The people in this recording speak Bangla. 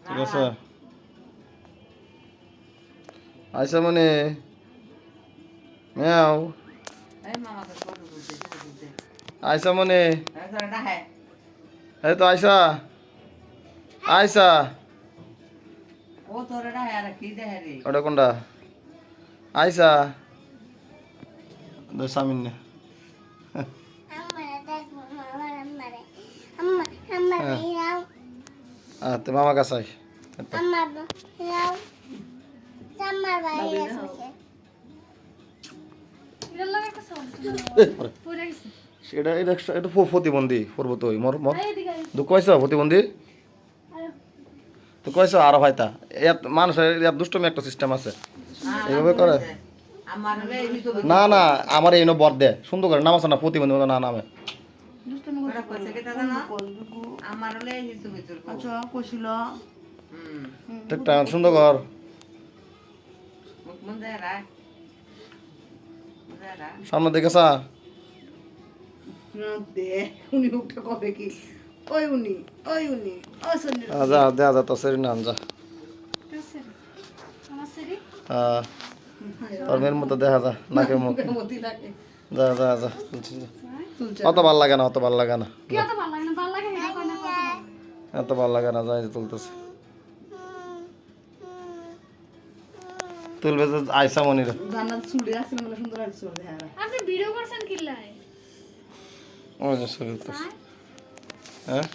ঠিক আছে আইসা মানে ম্যাও আইসা মানে এই তো আইসা আইসা ওটা কোনটা আইসা সামিন না তো মামা কাছে আই সেটা এটা এটা প্রতিবন্ধী করবো তো মর মর তো কয়সা প্রতিবন্ধী তো কয়সা আরো হয়তা এত মানুষের এত দুষ্টমি একটা সিস্টেম আছে এইভাবে করে না না আমার এই বর দে সুন্দর করে নাম আছে না প্রতিবন্ধী না নামে সুন্দর কর সামনে দেখেছা যা দেয়া যা তো সেরি না যা তোর মেয়ের মতো দেখা যা নাকের মুখ যা যা যা অত ভাল লাগে না অত ভাল লাগে না এত ভাল লাগে না যাই তুলতেছে তুলবে তো আয়সা মনিরা আপনি ভিডিও করছেন কি লাই ওই যে ছবি হ্যাঁ